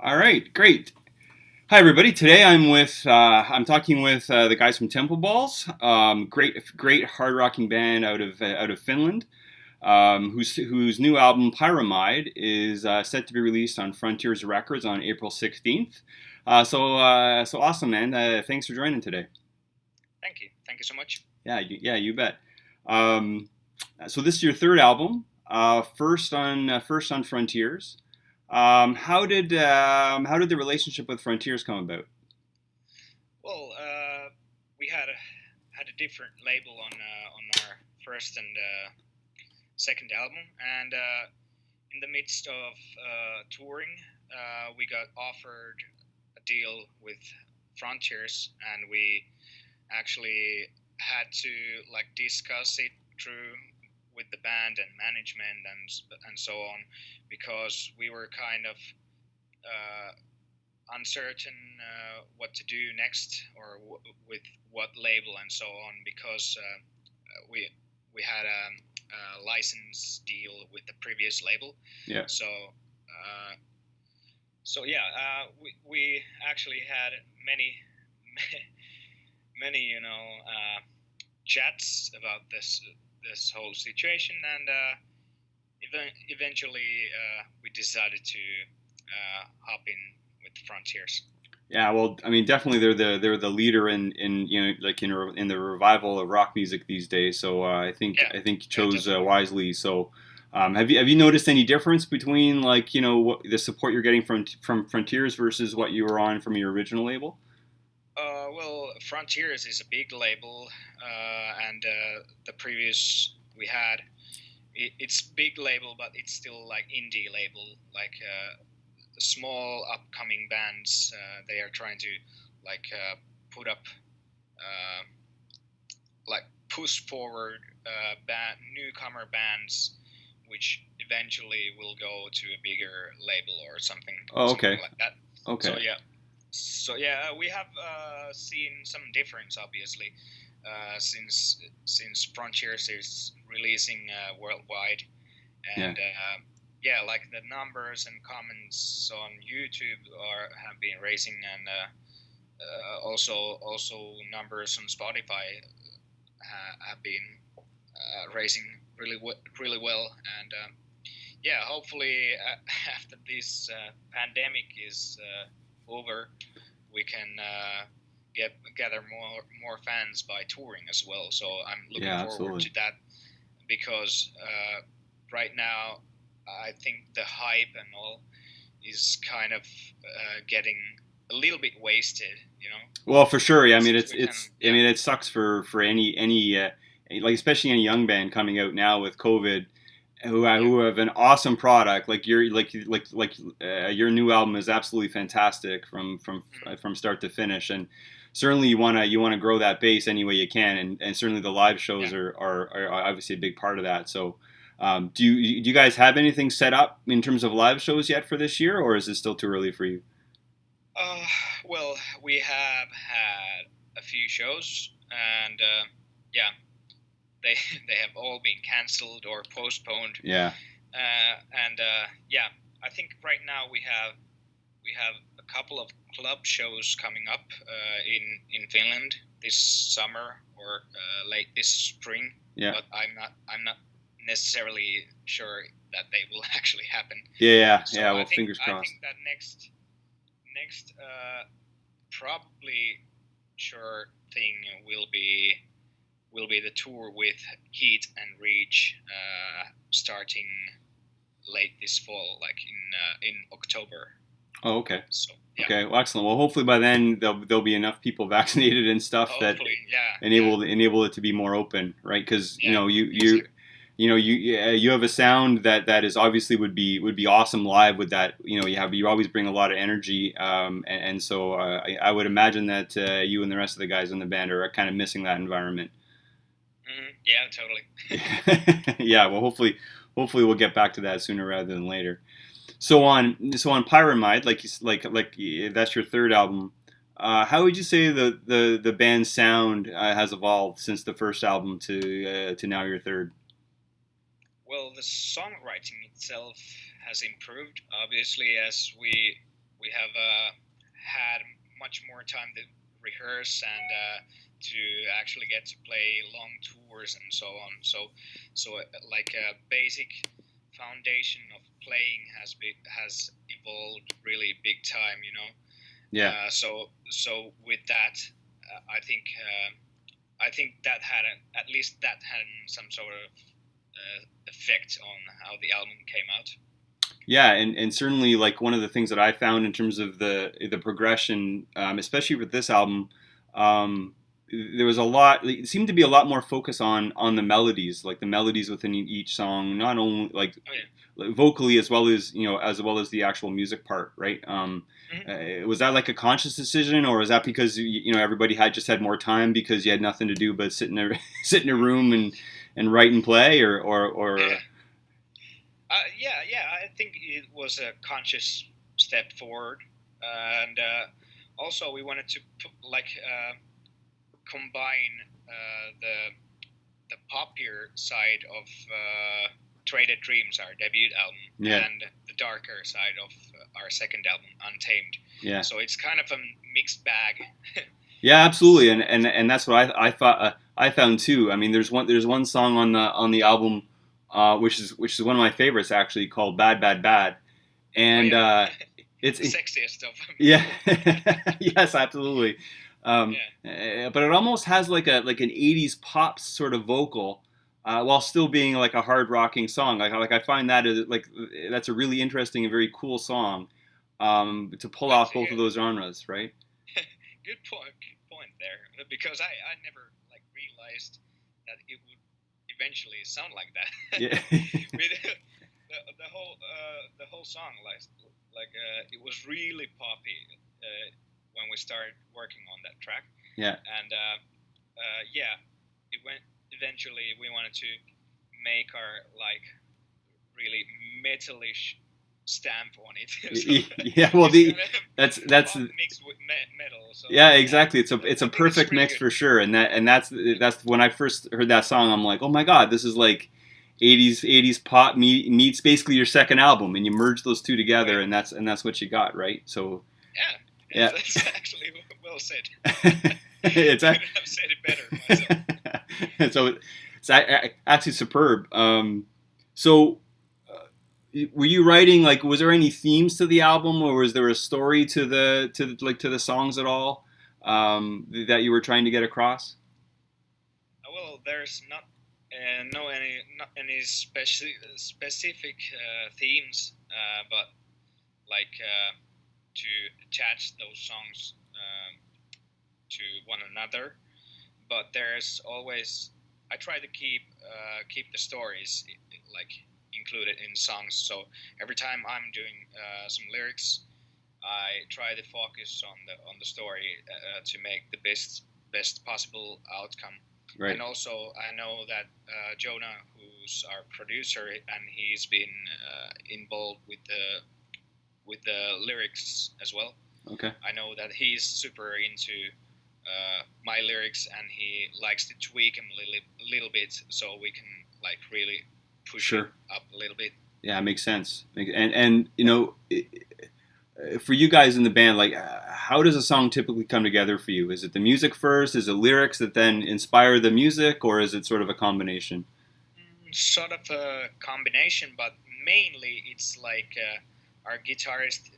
All right, great. Hi, everybody. Today I'm talking with the guys from Temple Balls. Great hard rocking band out of Finland. Whose new album Pyramide is set to be released on Frontiers Records on April 16th. So awesome, man. Thanks for joining today. Thank you. Thank you so much. You bet. Um, so this is your third album, first on Frontiers. How did the relationship with Frontiers come about? Well, we had a different label on our first and second album, and in the midst of touring, we got offered a deal with Frontiers, and we actually had to like discuss it through with the band and management and so on, because we were kind of uh, uncertain what to do next or with what label and so on, because we had a license deal with the previous label. Yeah. So uh, so yeah, we actually had many many chats about this whole situation, and eventually we decided to hop in with Frontiers. Yeah, well, I mean, definitely they're the leader in in the revival of rock music these days. So Yeah, I think you yeah, chose definitely. wisely. So have you noticed any difference between the support you're getting from Frontiers versus what you were on from your original label? Well, Frontiers is a big label, and the previous we had, it's big label, but it's still like indie label, like small upcoming bands. They are trying to like put up, uh, like push forward newcomer bands, which eventually will go to a bigger label or something, Oh, something okay, like that. So okay, yeah, we have seen some difference, obviously, since Frontiers is releasing worldwide, yeah. and yeah, like the numbers and comments on YouTube are have been raising, and also numbers on Spotify have been raising really well, and yeah, hopefully after this pandemic is over, we can gather more fans by touring as well. So I'm looking Yeah, forward absolutely. to that, because right now I think the hype and all is kind of getting a little bit wasted, Well, for sure. Yeah, I mean, since it's we can, it's. I yeah, mean, it sucks for any like especially any young band coming out now with COVID, yeah, who have an awesome product. Your new album is absolutely fantastic from start to finish, and certainly you wanna grow that base any way you can, and certainly the live yeah. shows are obviously a big part of that. So. Do you guys have anything set up in terms of live shows yet for this year, or is it still too early for you? Uh, well, we have had a few shows, and yeah, they they have all been cancelled or postponed. Yeah, And yeah, I think right now we have a couple of club shows coming up in Finland this summer or late this spring, yeah, but I'm not necessarily sure that they will actually happen. So yeah. Well, fingers I crossed. think that next probably sure thing will be the tour with Heat and Reach, starting late this fall, like in October. Oh, okay. So yeah, Okay, well, excellent. Well, hopefully by then there'll be enough people vaccinated and stuff that hopefully, yeah, yeah, enable it to be more open, right? Because yeah, exactly. you have a sound that is obviously would be awesome live with that. You always bring a lot of energy, and so I would imagine that you and the rest of the guys in the band are kind of missing that environment. Yeah, totally. Yeah, well, hopefully we'll get back to that sooner rather than later. So on Pyramide, that's your third album. How would you say the band's sound has evolved since the first album to now your third? Well, the songwriting itself has improved, obviously, as we we have had much more time to rehearse and to actually get to play long tours and so on. So like a basic foundation of playing has evolved really big time, you know. Yeah. So with that, I think that at least that had some sort of effect on how the album came out. Yeah, and certainly like one of the things that I found in terms of the progression, especially with this album, there was a lot. It seemed to be a lot more focus on the melodies, like the melodies within each song, not only like vocally as well as the actual music part, right? Was that like a conscious decision, or was that because everybody just had more time because you had nothing to do but sit in a room and write and play, or yeah, I think it was a conscious step forward, and also we wanted to combine the poppier side of Traded Dreams, our debut album, and the darker side of our second album, Untamed. Yeah. So it's kind of a mixed bag. Yeah, absolutely, and that's what I thought. I found too. I mean, there's one song on the album, which is one of my favorites actually, called "Bad Bad Bad," and it's the sexiest of them. Yeah, yes, absolutely. But it almost has like an '80s pop sort of vocal, while still being like a hard rocking song. Like I find that that's a really interesting and very cool song, to pull off both of those genres, right? Good point there, because I never realized that it would eventually sound like that. Yeah. the whole song it was really poppy when we started working on that track. Yeah. And it went. Eventually, we wanted to make our really metalish stamp on it. So, yeah, well, that's mixed with metal. So, yeah, exactly. It's a perfect mix for sure. And that's when I first heard that song, I'm like, oh my god, this is like 80s pop meets basically your second album, and you merge those two together, and that's what you got, right? So yeah, that's actually well said. It's I could have said it better myself. So it's actually superb. So were you writing, was there any themes to the album, or was there a story to the songs at all, that you were trying to get across? Well, there's not any specific themes, but to attach those songs to one another. But there's always, I try to keep the stories included in songs. So every time I'm doing some lyrics, I try to focus on the story to make the best possible outcome. Right. And also, I know that Jonah, who's our producer, and he's been involved with the lyrics as well. Okay. I know that he's super into my lyrics, and he likes to tweak them a little bit, so we can really push it up a little bit. Yeah, it makes sense. And for you guys in the band, how does a song typically come together for you? Is it the music first? Is it lyrics that then inspire the music, or is it sort of a combination? Sort of a combination, but mainly it's our guitarist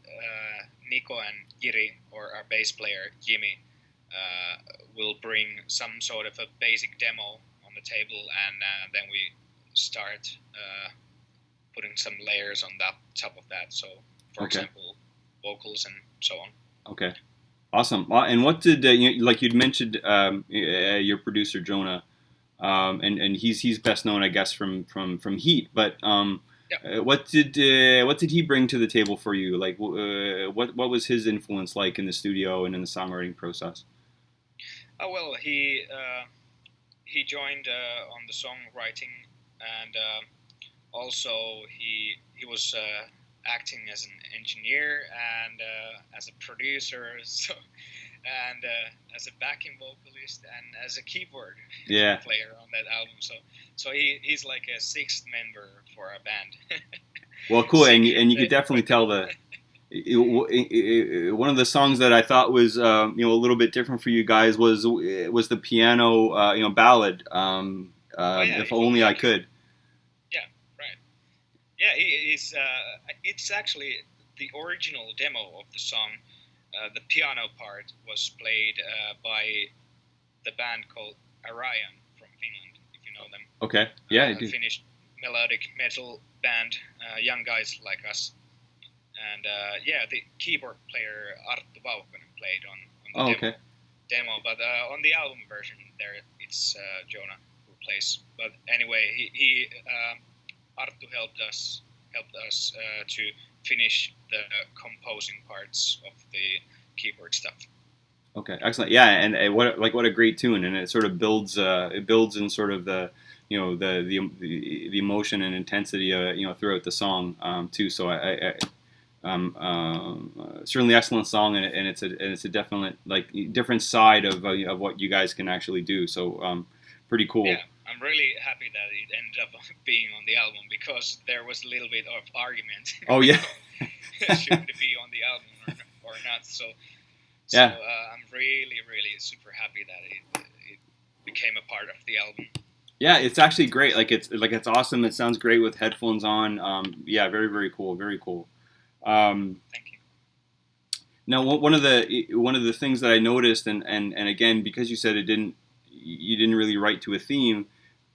Nico and Jiri, or our bass player Jimmy, will bring some sort of a basic demo on the table, and then we start putting some layers on top of that. So, for example, vocals and so on. Okay, awesome. And what did you'd mentioned your producer Jonah, and he's best known, I guess, from Heat. But what did he bring to the table for you? What was his influence like in the studio and in the songwriting process? Oh well, he joined on the songwriting, and also he was acting as an engineer and as a producer, and as a backing vocalist and as a keyboard player on that album. So he's like a sixth member for our band. Well, cool, and you could definitely tell the One of the songs that I thought was a little bit different for you guys was the piano ballad. Oh yeah, If only I could. yeah, right. Yeah, it's it's actually the original demo of the song. The piano part was played by the band called Orion from Finland, if you know them. Okay. Yeah, I do. Finnish melodic metal band, young guys like us. And yeah, the keyboard player Arttu Vaukkonen played on the Oh, okay. demo, but on the album version there it's Jonah who plays. But anyway, he Arttu helped us to finish the composing parts of the keyboard stuff. Okay, excellent. Yeah, and what a great tune, and it sort of builds in sort of the the emotion and intensity throughout the song too. So certainly excellent song, and it's a definite different side of what you guys can actually do. So pretty cool. Yeah, I'm really happy that it ended up being on the album because there was a little bit of argument. Oh yeah, should it be on the album or not? So yeah. I'm really super happy that it became a part of the album. Yeah, it's actually great. It's awesome. It sounds great with headphones on. Yeah, very cool. Very cool. Thank you. Now, one of the things that I noticed, and again, because you said you didn't really write to a theme,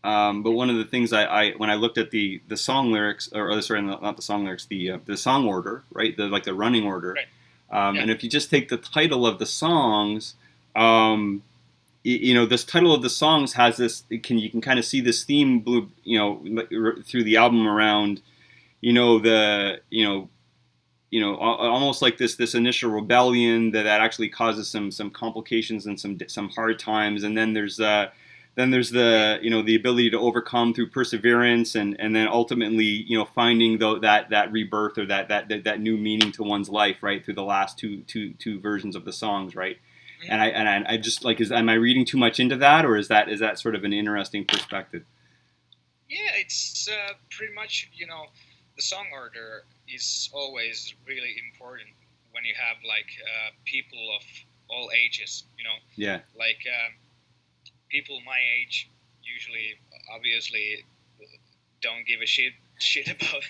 but one of the things I when I looked at the song lyrics, or sorry, not the song lyrics, the song order, right, the running order, right. Yeah. And if you just take the title of the songs, this title of the songs has this. You can kind of see this theme, through the album around, almost like this initial rebellion that actually causes some complications and some hard times, and then there's the the ability to overcome through perseverance, and then ultimately finding that rebirth or that new meaning to one's life, right, through the last two versions of the songs, right. And I just am I reading too much into that, or is that sort of an interesting perspective? Yeah, it's pretty much the song order is always really important when you have people of all ages, Yeah. People my age usually, obviously, don't give a shit about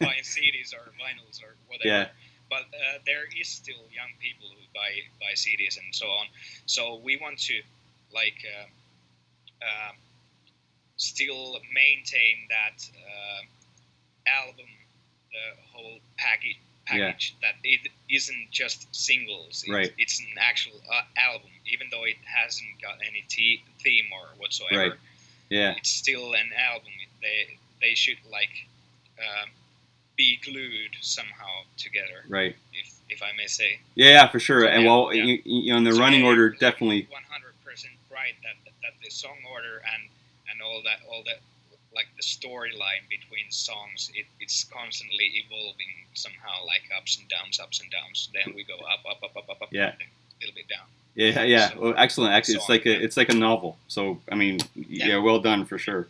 buying CDs or vinyls or whatever. Yeah. But there is still young people who buy CDs and so on. So we want to still maintain that album, the whole package. Yeah. That it isn't just singles. Right. It's an actual album, even though it hasn't got any theme or whatsoever. Right. Yeah. It's still an album. They should be glued somehow together. Right. If I may say. Yeah, for sure. So, and in the running order, definitely. 100% right that the song order and all that the storyline between songs, it's constantly evolving somehow, ups and downs. Then we go up. Yeah. A little bit down. Yeah. So, well, excellent. Actually, it's like a novel. So I mean, well done for sure.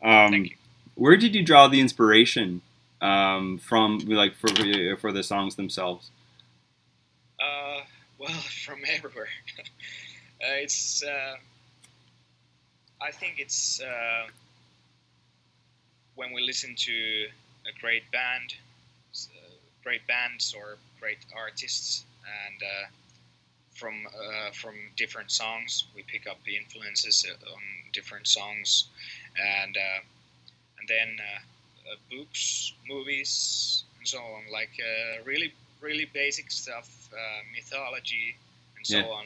Thank you. Where did you draw the inspiration from, for the songs themselves? Well, from everywhere. It's. I think it's when we listen to a great band, great bands or great artists, and from different songs, we pick up the influences on different songs, and then books, movies, and so on, really basic stuff, mythology, and so on.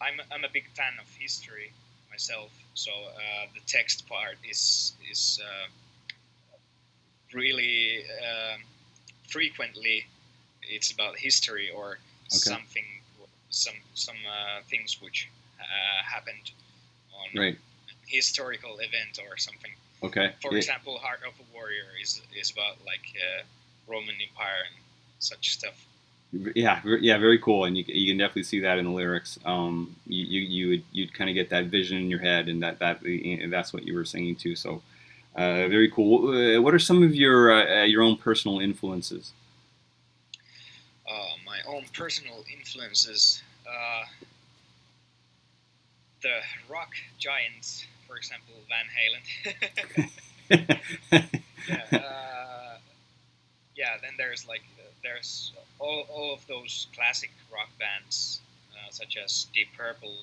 I'm a big fan of history myself, so the text part is really frequently it's about history or something, some things which happened on right. historical event or something. Okay. For example, Heart of a Warrior is about Roman Empire and such stuff. Yeah, very cool, and you can definitely see that in the lyrics. You'd kind of get that vision in your head, and that's what you were singing to. So, very cool. What are some of your own personal influences? my own personal influences, the rock giants, for example, Van Halen. Yeah, then there's all of those classic rock bands, such as Deep Purple.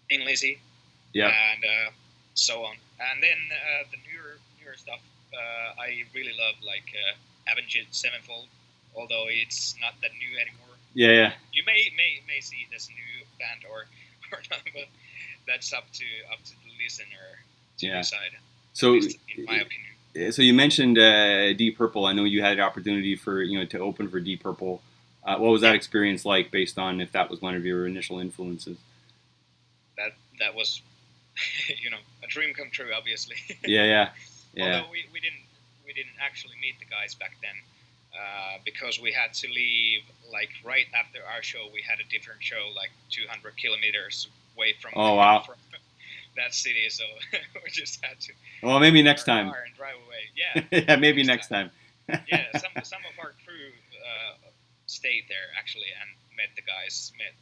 Thin Lizzy, and so on. And then the newer stuff, I really love, like Avenged Sevenfold, although it's not that new anymore. Yeah. You may see this new band or not, but that's up to the listener to decide. So, in my opinion. So you mentioned Deep Purple. I know you had an opportunity to open for Deep Purple. What was that experience like, based on if that was one of your initial influences? That was, a dream come true, obviously. Yeah. Although we didn't actually meet the guys back then, because we had to leave like right after our show. We had a different show like 200 kilometers away from. Oh wow. From that city, so we just had to. Well, maybe next time. And drive away. Yeah. Yeah, maybe next time. Yeah, some of our crew stayed there actually and met the guys. Met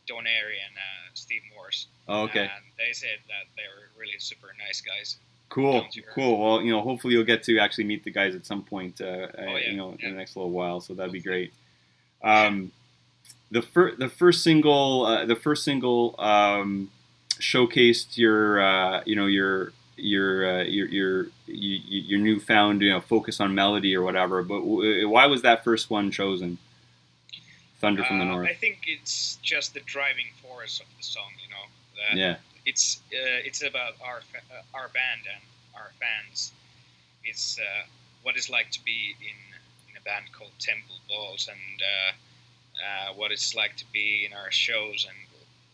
Don Airy and Steve Morse. Oh, okay. And they said that they were really super nice guys. Cool. Well, hopefully you'll get to actually meet the guys at some point. In the next little while. So that'd be great. The first single showcased your newfound focus on melody or whatever. But why was that first one chosen? Thunder from the North. I think it's just the driving force of the song. It's about our band and our fans. It's what it's like to be in a band called Temple Balls, and what it's like to be in our shows and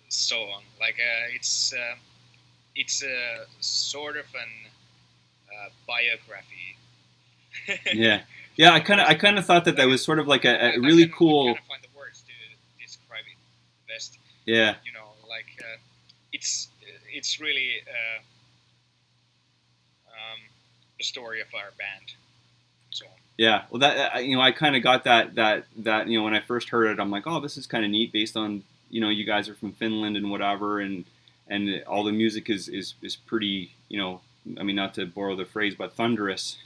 so on. Like it's sort of an biography. Yeah. I kind of thought that was sort of like a really cool. I can't find the words to describe it best. Yeah. It's really the story of our band. So. Yeah, well, that I kind of got that when I first heard it, I'm like, oh, this is kind of neat, based on you guys are from Finland and whatever, and all the music is pretty, I mean, not to borrow the phrase, but thunderous,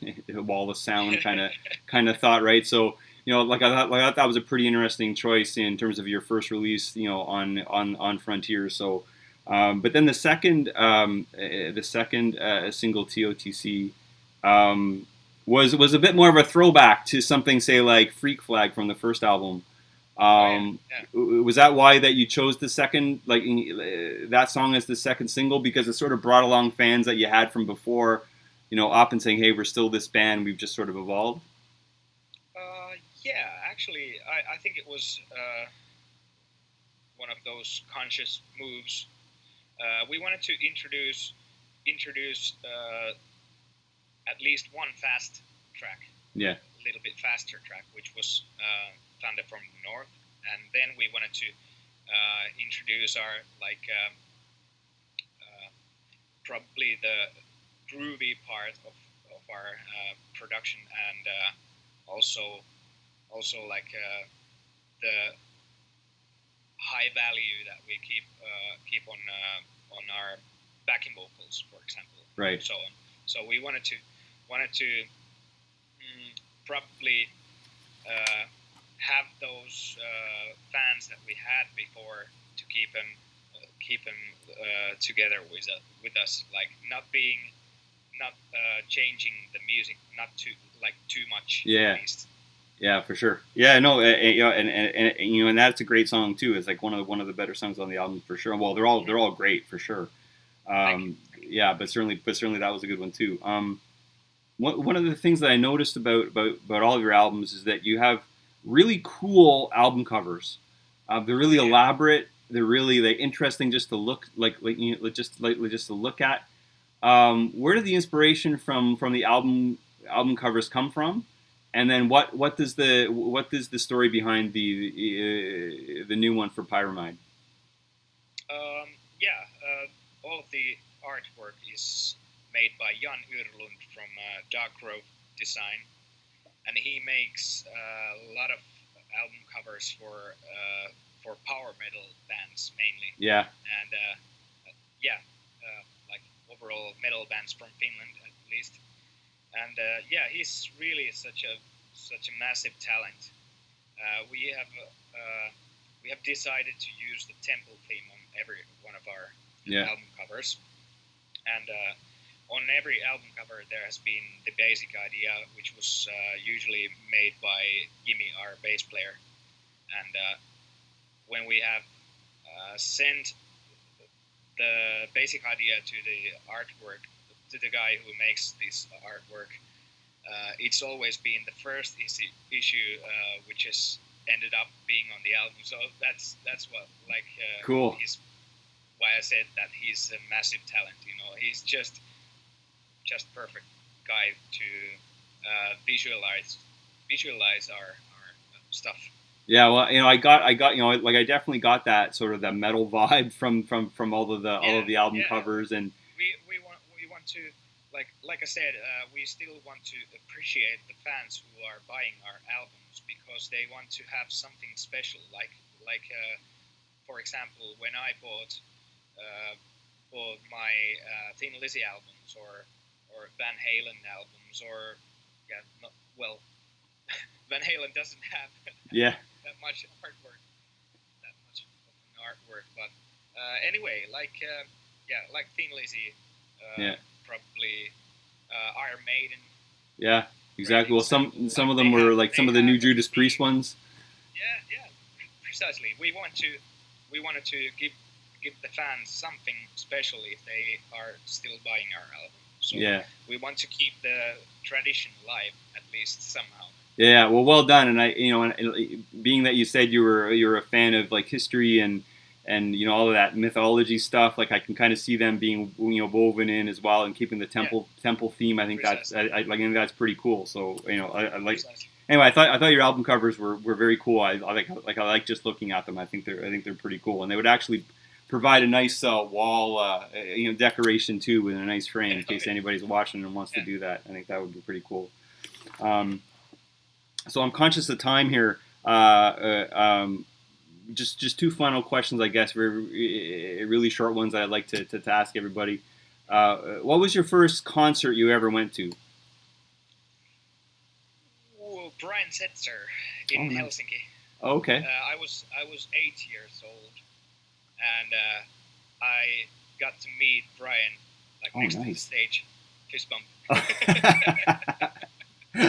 all the sound kind of thought, right? So I thought that was a pretty interesting choice in terms of your first release, on Frontier. So, but then the second single, TOTC. Was a bit more of a throwback to something, say, like Freak Flag from the first album. Was that why that you chose the second, that song as the second single, because it sort of brought along fans that you had from before, up and saying, hey, we're still this band, we've just sort of evolved? Yeah, actually, I think it was one of those conscious moves. We wanted to introduce at least one fast track, a little bit faster track, which was Thunder from the North, and then we wanted to introduce our probably the groovy part of our production, and also the high value that we keep on our backing vocals, for example, right? So on. So we wanted to probably have those fans that we had before to keep them together with us, like not changing the music, not too much. Yeah. At least. Yeah, for sure. Yeah, no, and that's a great song too. It's like one of the better songs on the album, for sure. Well, they're all great, for sure. Yeah, but certainly that was a good one too. One of the things that I noticed about all of your albums is that you have really cool album covers. They're really elaborate. They're interesting just to look just to look at. Where did the inspiration from the album covers come from? And then what does the story behind the new one for Pyramide? all of the artwork is made by Jan Yrlund from Dark Grove Design, and he makes a lot of album covers for power metal bands mainly. Yeah. And like overall metal bands from Finland at least. And he's really such a massive talent. We have decided to use the temple theme on every one of our album covers, and on every album cover there has been the basic idea, which was usually made by Jimmy, our bass player. And when we have sent the basic idea to the artwork, to the guy who makes this artwork, it's always been the first issue which has ended up being on the album. So that's what cool. Why I said that he's a massive talent. He's just perfect guy to visualize our stuff. Yeah, well, I got, I definitely got that sort of that metal vibe from all of the album covers, and we want to, like I said, we still want to appreciate the fans who are buying our albums, because they want to have something special. Like for example, when I bought my Thin Lizzy albums or Van Halen albums, or Van Halen doesn't have that much artwork, but anyway, like Thin Lizzy, probably Iron Maiden. Yeah, exactly. Well, some of them were like some of the new Judas Priest ones. Yeah, precisely. We wanted to give the fans something special if they are still buying our album. So we want to keep the tradition alive, at least somehow. Yeah, well done. And and being that you said you're a fan of like history and all of that mythology stuff, like I can kind of see them being woven in as well, and keeping the temple theme. I think that's I think that's pretty cool. So I like. Anyway, I thought your album covers were very cool. I like just looking at them. I think they're pretty cool, and they would actually provide a nice wall decoration too, with a nice frame in case anybody's watching and wants to do that. I think that would be pretty cool. So I'm conscious of time here. Just two final questions, I guess, really short ones that I'd like to ask everybody. What was your first concert you ever went to? Brian Setzer in Helsinki. Oh, okay. I was 8 years old, and I got to meet Brian next to the stage. Fist bump.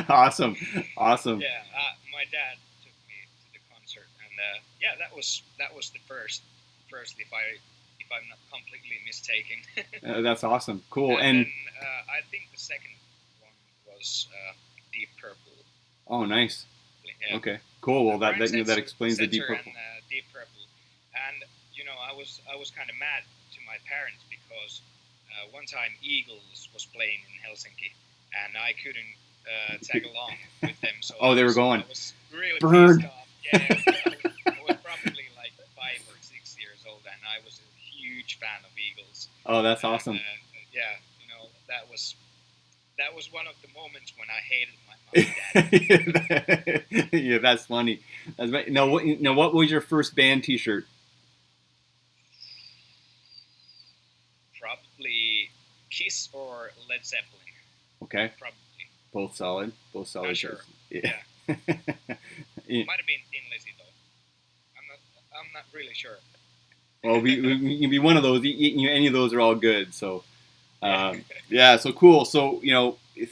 Awesome. Yeah, my dad took me to the concert, and that was the first, if I'm not completely mistaken. That's awesome. Cool. And then, I think the second one was Deep Purple. Oh, nice. Yeah. Okay. Cool. Well, that explains the Deep Purple. And, Deep Purple, and I was kind of mad to my parents because one time Eagles was playing in Helsinki, and I couldn't tag along with them. So they were going. I was really burned. pissed off. Yeah, I was probably 5 or 6 years old, and I was a huge fan of Eagles. Oh, that's awesome. That was one of the moments when I hated my mom and dad. Yeah, that's funny. Now, what was your first band T-shirt? Probably Kiss or Led Zeppelin. Okay. Probably. Both solid. Not sure. Yeah. Might have been Thin Lizzy though. I'm not really sure. Well, we be one of those. Any of those are all good. So, so cool. So,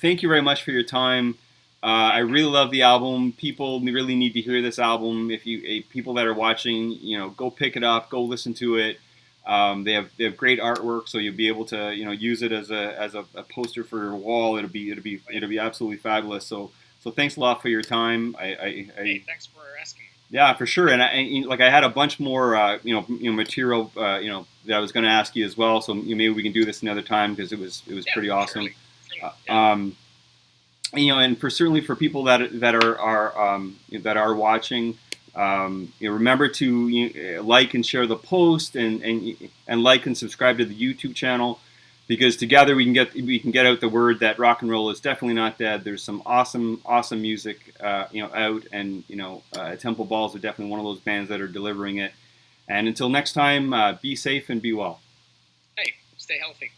thank you very much for your time. I really love the album. People really need to hear this album. If people that are watching, go pick it up, go listen to it. They have great artwork, so you'll be able to use it as a poster for your wall. It'll be absolutely fabulous. So thanks a lot for your time. Hey, thanks for asking. Yeah, for sure. And I had a bunch more material that I was going to ask you as well. So maybe we can do this another time because it was pretty awesome. Surely. And certainly for people that are watching, Remember to like and share the post, and like and subscribe to the YouTube channel, because together we can get out the word that rock and roll is definitely not dead. There's some awesome music out, and Temple Balls are definitely one of those bands that are delivering it. And until next time, be safe and be well. Hey, stay healthy.